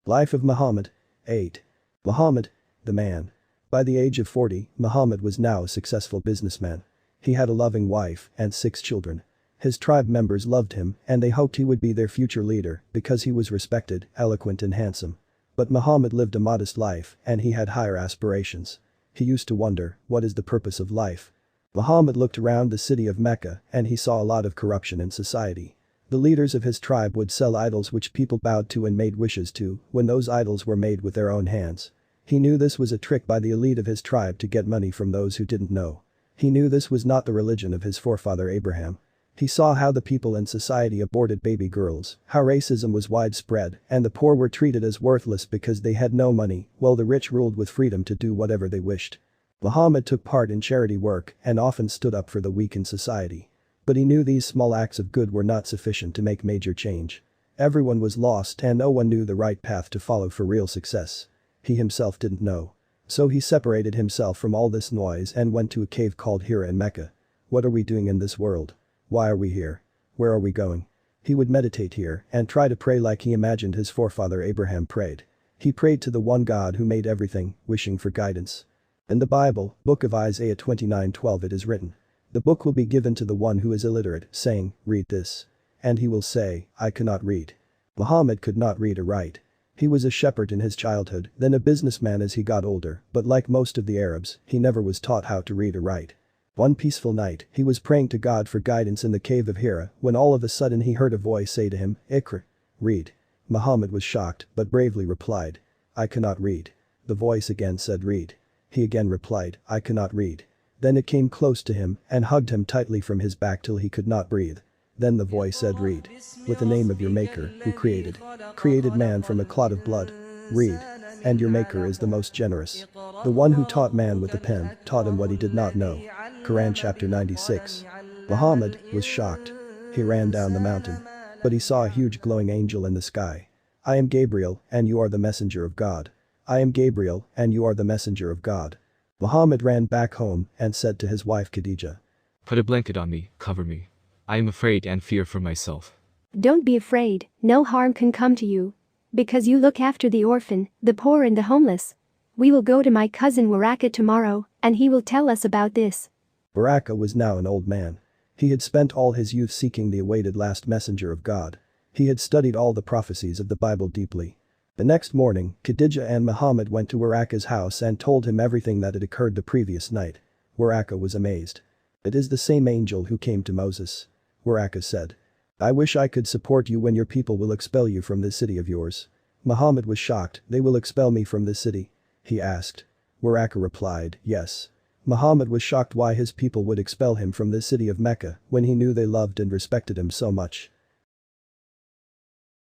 Life of Muhammad. 8. Muhammad, the man. By the age of 40, Muhammad was now a successful businessman. He had a loving wife and 6 children. His tribe members loved him and they hoped he would be their future leader because he was respected, eloquent and handsome. But Muhammad lived a modest life and he had higher aspirations. He used to wonder, what is the purpose of life? Muhammad looked around the city of Mecca and he saw a lot of corruption in society. The leaders of his tribe would sell idols which people bowed to and made wishes to when those idols were made with their own hands. He knew this was a trick by the elite of his tribe to get money from those who didn't know. He knew this was not the religion of his forefather Abraham. He saw how the people in society aborted baby girls, how racism was widespread, and the poor were treated as worthless because they had no money, while the rich ruled with freedom to do whatever they wished. Muhammad took part in charity work and often stood up for the weak in society. But he knew these small acts of good were not sufficient to make major change. Everyone was lost and no one knew the right path to follow for real success. He himself didn't know. So he separated himself from all this noise and went to a cave called Hira in Mecca. What are we doing in this world? Why are we here? Where are we going? He would meditate here and try to pray like he imagined his forefather Abraham prayed. He prayed to the one God who made everything, wishing for guidance. In the Bible, book of Isaiah 29:12 it is written. The book will be given to the one who is illiterate, saying, read this. And he will say, I cannot read. Muhammad could not read or write. He was a shepherd in his childhood, then a businessman as he got older, but like most of the Arabs, he never was taught how to read or write. One peaceful night, he was praying to God for guidance in the cave of Hira when all of a sudden he heard a voice say to him, Iqra. Read. Muhammad was shocked but bravely replied, I cannot read. The voice again said read. He again replied, I cannot read. Then it came close to him and hugged him tightly from his back till he could not breathe. Then the voice said read. With the name of your maker, who created man from a clot of blood. Read. And your maker is the most generous. The one who taught man with the pen, taught him what he did not know. Quran chapter 96. Muhammad was shocked. He ran down the mountain. But he saw a huge glowing angel in the sky. I am Gabriel and you are the messenger of God. I am Gabriel and you are the messenger of God. Muhammad ran back home and said to his wife Khadija. Put a blanket on me, cover me. I am afraid and fear for myself. Don't be afraid, no harm can come to you. Because you look after the orphan, the poor and the homeless. We will go to my cousin Waraka tomorrow, and he will tell us about this. Waraka was now an old man. He had spent all his youth seeking the awaited last messenger of God. He had studied all the prophecies of the Bible deeply. The next morning, Khadija and Muhammad went to Waraka's house and told him everything that had occurred the previous night. Waraka was amazed. It is the same angel who came to Moses. Waraka said. I wish I could support you when your people will expel you from this city of yours. Muhammad was shocked. They will expel me from this city? He asked. Waraka replied, yes. Muhammad was shocked why his people would expel him from this city of Mecca when he knew they loved and respected him so much.